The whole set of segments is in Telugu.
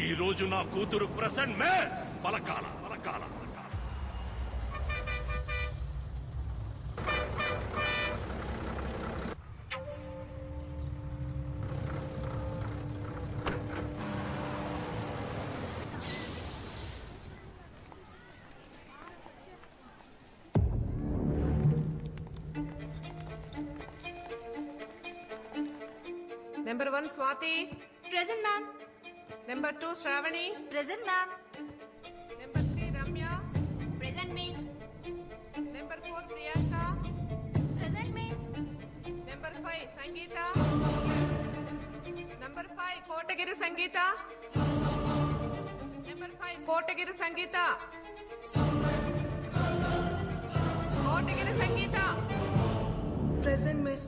ఈ రోజు నా కూతురు present mace పలకాల పలకాల. Number 1 Swati. Present, ma'am. Number 2 Shravani. Present, ma'am. Number 3 Ramya. Present, miss. Number 4 Priyanka. Present, miss. Number 5 Sangeeta. Number 5 Kotagiri Sangeeta. Number 5 Kotagiri Sangeeta. Kotagiri Sangeeta. Present, miss.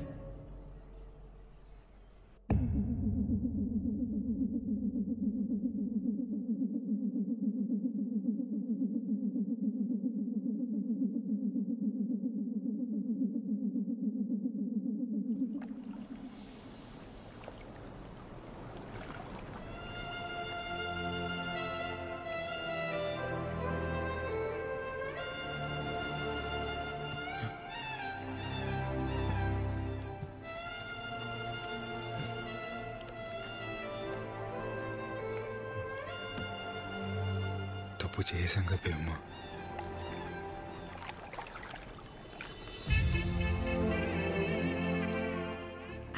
తప్పు చేసాం కదా అమ్మ.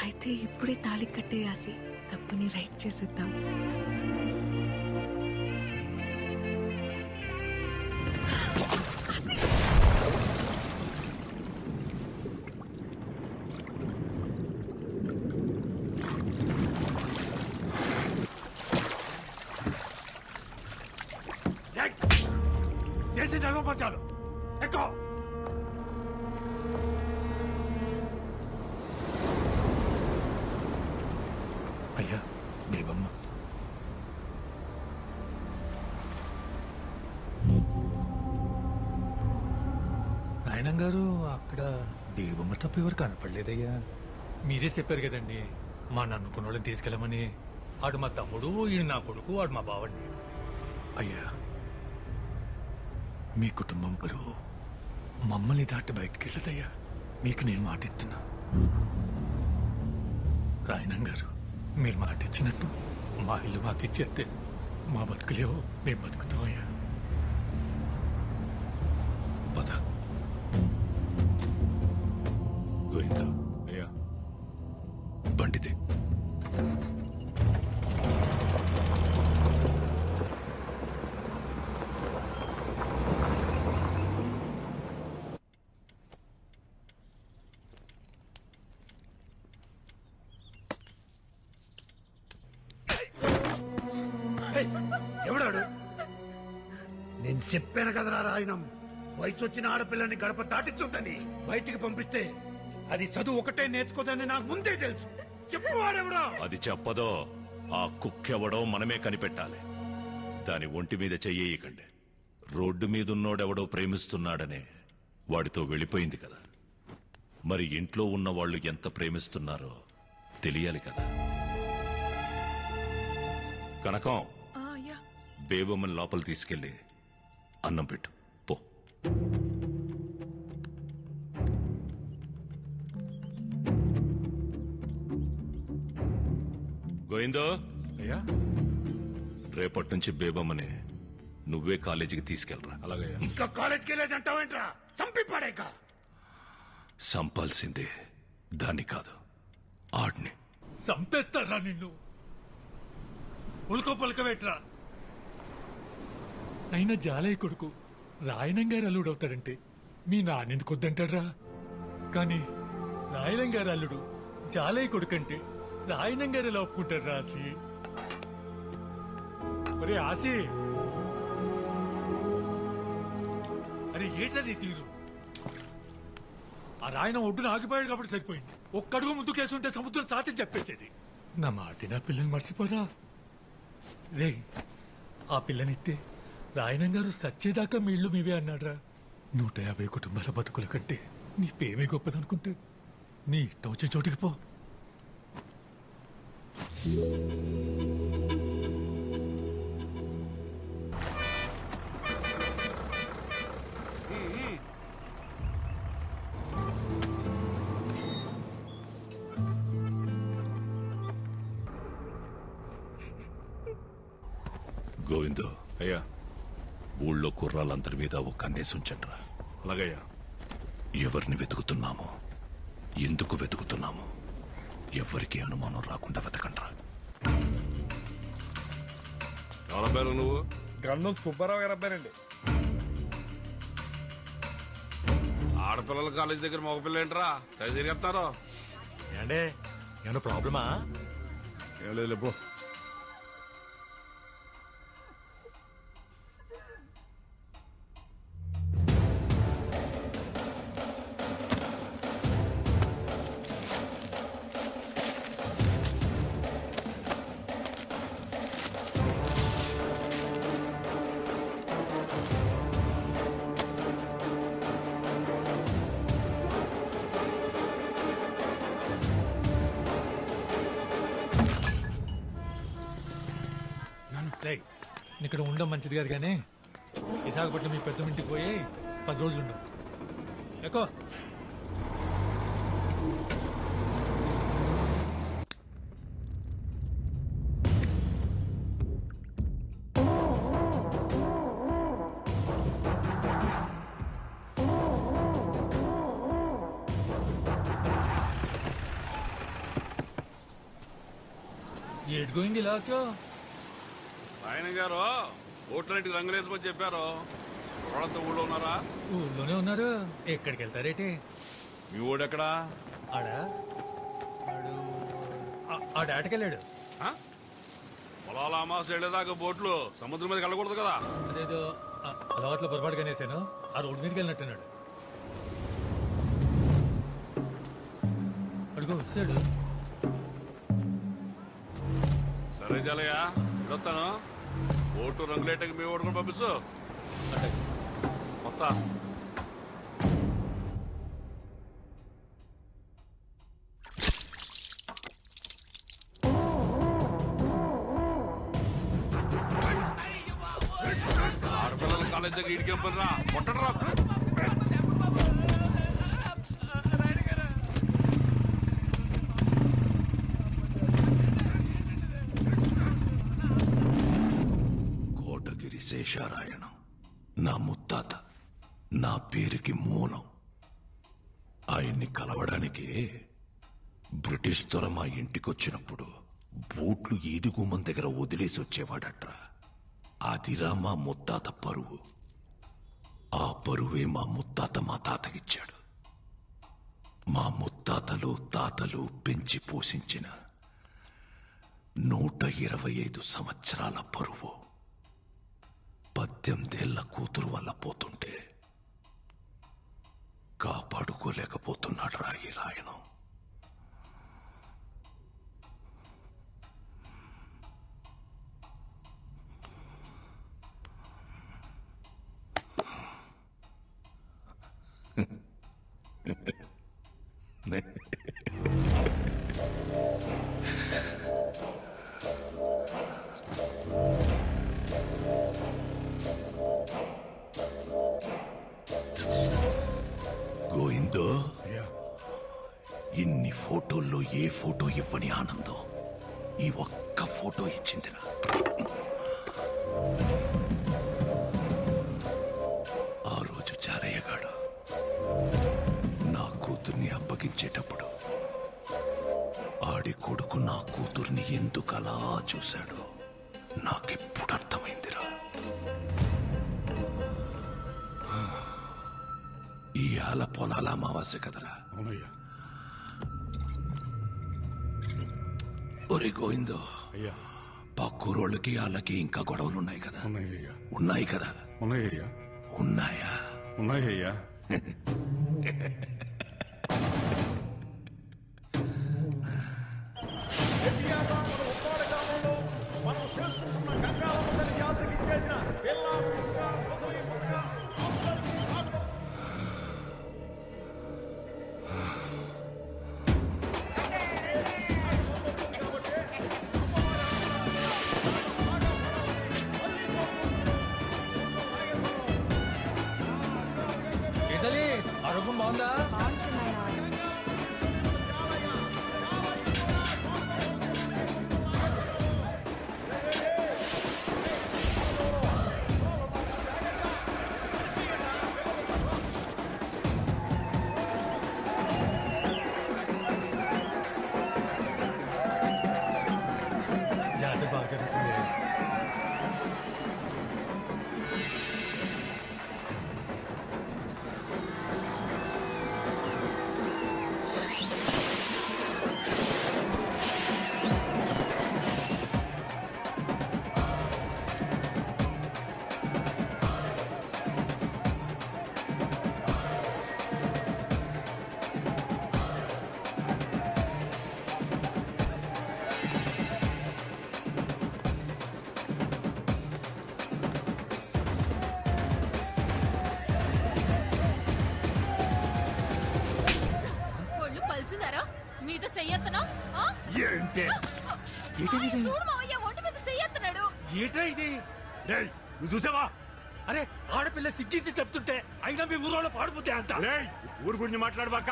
అయితే ఇప్పుడే తాళి కట్టేయాసి తప్పుని రైట్ చేసేద్దాం. చేసి చాలు ఎక్కువ. అయ్యా దేవమ్మ, నాయనం గారు అక్కడ దేవమ్మ తప్ప ఎవరు కనపడలేదయ్యా. మీరే చెప్పారు కదండి మా నన్నుకున్న వాళ్ళని తీసుకెళ్ళమని. ఆడు మా తమ్ముడు, ఈడు నా కొడుకు, ఆడు మా బావండి. అయ్యా మీ కుటుంబం బరువు మమ్మల్ని దాటి బయటికి వెళ్ళదయ్యా. మీకు నేను మాట ఇస్తున్నా. రాయణం గారు, మీరు మాట ఇచ్చినట్టు మా ఇల్లు మాకు ఇచ్చేస్తే మా బతుకులేవో మేము బతుకుతామయ్యా. పద గోవింద. అయ్యా బండితే ఎవడాడు? నేను చెప్పాను కదరా రాయణం, వయసు వచ్చిన ఆడపిల్లని గడప దాటించుంటని. బయటికి పంపిస్తే అది చదువు ఒకటే నేర్చుకోదని నాకు ముందే తెలుసు. చెప్పువాడెవడో. అది చెప్పదో ఆ కుక్కెవడో మనమే కనిపెట్టాలి. దాని ఒంటి మీద చెయ్యకండి. రోడ్డు మీదున్నోడెవడో ప్రేమిస్తున్నాడనే వాడితో వెళ్ళిపోయింది కదా. మరి ఇంట్లో ఉన్న వాళ్ళు ఎంత ప్రేమిస్తున్నారో తెలియాలి కదా. కనకం, బేబమ్మని లోపల తీసుకెళ్లి అన్నం పెట్టు పో. గోవిందో, అయ్యా రేపటి నుంచి బేబమ్మని నువ్వే కాలేజీకి తీసుకెళ్ళరా. అలాగే. ఇంకా కాలేజీకి వెళ్ళేది అంటావేంట్రా? సంపి పడేక. సంపాల్సిందే దాన్ని కాదు, ఆడిని. సంపేస్తారా నిన్ను? ఉల్కో పలకవేట్రా. అయినా జాలయ్య కొడుకు రాయణం గారు అల్లుడు అవుతాడంటే మీ నాన్నెందుకు వద్దంటాడ్రా? కానీ రాయణం గారు అల్లుడు జాలయ్య కొడుకంటే రాయణం గారు ఎలా ఒప్పుకుంటారు రాసి? అరే ఆసి, అరే ఏంటా నీ తీరు? ఆ రాయణం ఒడ్డున ఆగిపోయాడు కాబట్టి సరిపోయింది. ఒక్కడుగు ముందు కేసుంటే సముద్రం సాధ్యం చెప్పేసేది. నా మాట నా పిల్లని మర్చిపోరా రే. ఆ పిల్లనిస్తే రాయణం గారు సచ్చేదాకా మీ ఇల్లు మీవే అన్నాడ్రా. 150 కుటుంబాల బతుకుల కంటే నీ పేమే గొప్పదనుకుంటే నీ ఇష్టం వచ్చే చోటికి పో. గోవిందు, అయ్యా. ఊళ్ళో కుర్రాళ్ళందరి మీద ఒక కన్నేసి ఉంచండ్రా. అలాగయ్యా. ఎవరిని వెతుకుతున్నామో, ఎందుకు వెతుకుతున్నామో ఎవరికి అనుమానం రాకుండా వెతకండ్రా. ఎవరి పేరు నువ్వు? గన్నం సుబ్బారావు గారు అబ్బారండి. ఆడపిల్లల కాలేజ్ దగ్గర మగపిల్ల ఏంట్రా సరి తిరిగేస్తారు? ఏండే ఏమన్నా ప్రాబ్లమా? ఏం లేదు పో. ఇక్కడ ఉండడం మంచిది కాదు కానీ విశాఖపట్నం మీ పెద్ద ఇంటికి పోయి 10 రోజులు ఉండవు. ఎక్కువ ఏడు గోయింగ్ ఇలా వచ్చో? ఆయన గారు ఓట్లన్నింటికి రంగులేసుకొని చెప్పారు. వాళ్ళంతా ఊళ్ళో ఉన్నారా? ఊళ్ళోనే ఉన్నారు. ఎక్కడికి వెళ్తారేటి? మీ ఊడెక్కడా? ఆడ ఆటకెళ్ళాడు. పొలాల అమావాస వెళ్ళేదాకా బోట్లు సముద్రం మీదకి వెళ్ళకూడదు కదా? అదేదో అలవాట్లో పొరపాటుగా అనేసాను. ఆ రోడ్డు మీదకి వెళ్ళినట్టున్నాడు. అడుగు వస్తాడు. సరే చాలయ్యా, వస్తాను. ఓటు రంగులేటకి మీ ఓటు కూడా పంపిస్తూ మొత్తం ఆడపిల్లల కాలేజ్ దగ్గర ఇడికేం పని రా, కొట్టడరా. శేషారాయణం నా ముత్తాత, నా పేరుకి మూలం. ఆయన్ని కలవడానికి బ్రిటిష్ దొర మా ఇంటికొచ్చినప్పుడు బూట్లు ఈదుగుమ్మం దగ్గర వదిలేసి వచ్చేవాడట్రా. అదిరా మా ముత్తాత పరువు. ఆ పరువే మా ముత్తాత మా తాతకిచ్చాడు. మా ముత్తాతలు తాతలు పెంచి పోషించిన 125 సంవత్సరాల పరువు 18 ఏళ్ల కూతురు వల్ల పోతుంటే కాపాడుకోలేకపోతున్నాడు రా ఈ రాయణం. గోవిందో, ఇన్ని ఫోటోల్లో ఏ ఫోటో ఇవ్వని ఆనందం ఈ ఒక్క ఫోటో ఇచ్చిందిరా. ఆ రోజు చారయ్యగాడు నా కూతుర్ని అప్పగించేటప్పుడు ఆడి కొడుకు నా కూతుర్ని ఎందుకలా చూశాడో నాకెప్పుడు అర్థమైందిరా. ఈ ఆల పొలాల అమావాస్య కదరా. అవునయ్యా. ఒరే గోవిందో, అయ్యా, పక్కూరోళ్ళకి వాళ్ళకి ఇంకా గొడవలున్నాయి కదా? ఉన్నాయ్యా. ఉన్నాయి కదా? ఉన్నాయ్యా. ఉన్నాయా? ఉన్నాయ్యా. ఆరోగ్యం బాగుందా? ఏటా ఇది నువ్వు చూసావా? అరే ఆడపిల్ల సిగ్గించి చెప్తుంటే అయినా మీ ఊరోళ్ళు పాడిపోతే అంత ఊరు గురించి మాట్లాడబాక.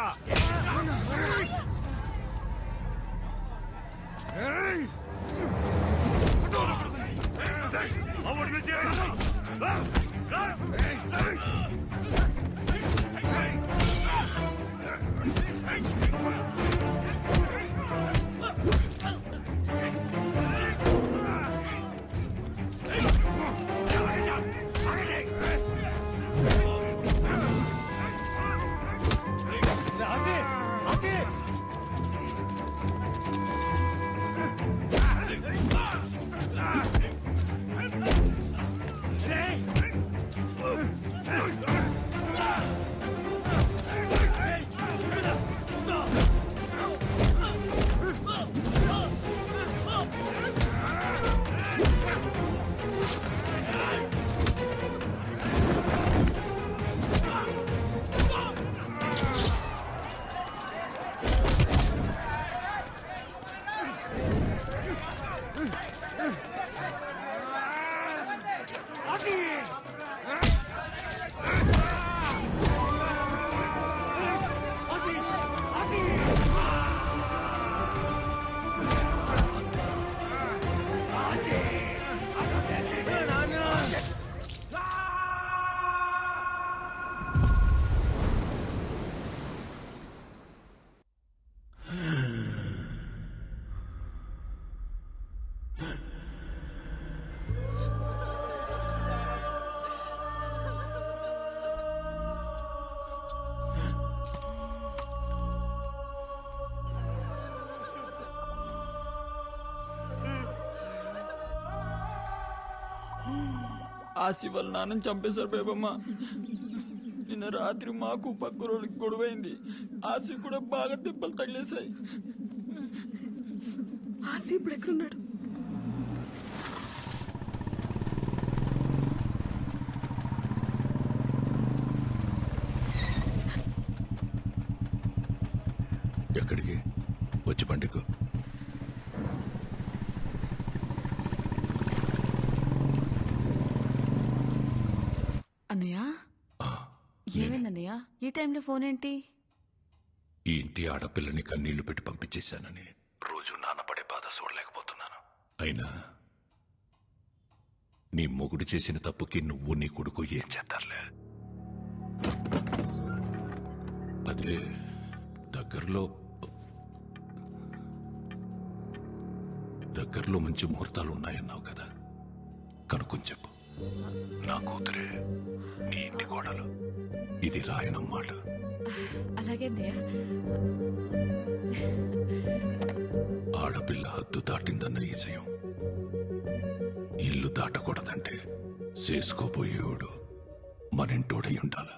ఆసి వాళ్ళ నాన్నని చంపేశారు బేబమ్మ. నిన్న రాత్రి మాకు పక్క రోజులకి గొడవైంది. ఆసి కూడా బాగా దెబ్బలు తగిలేశాయి. ఆసి ఇప్పుడు ఎక్కడున్నాడు? ఎక్కడికి వచ్చి పండుగ అన్నయ్య ఏమైందన్నయ్య ఈ టైంలో ఫోన్ ఏంటి? ఈ ఇంటి ఆడపిల్లని కన్నీళ్లు పెట్టి పంపించేశానని రోజు నాన్నపడే బాధ చూడలేకపోతున్నాను. అయినా నీ మొగుడు చేసిన తప్పుకి నువ్వు నీ కొడుకు ఏం చేస్తారులే. అదే దగ్గరలో మంచి ముహూర్తాలు ఉన్నాయన్నావు కదా, కనుక్కొని చెప్పు. నా కూతురే నీ ఇంటి కోడలు. ఇది రాయనమ్మాట. అలాగే ఆడపిల్ల హద్దు దాటిందన్న ఈజయం ఇల్లు దాటకూడదంటే చేసుకోబోయేవాడు మనింటోడై ఉండాల.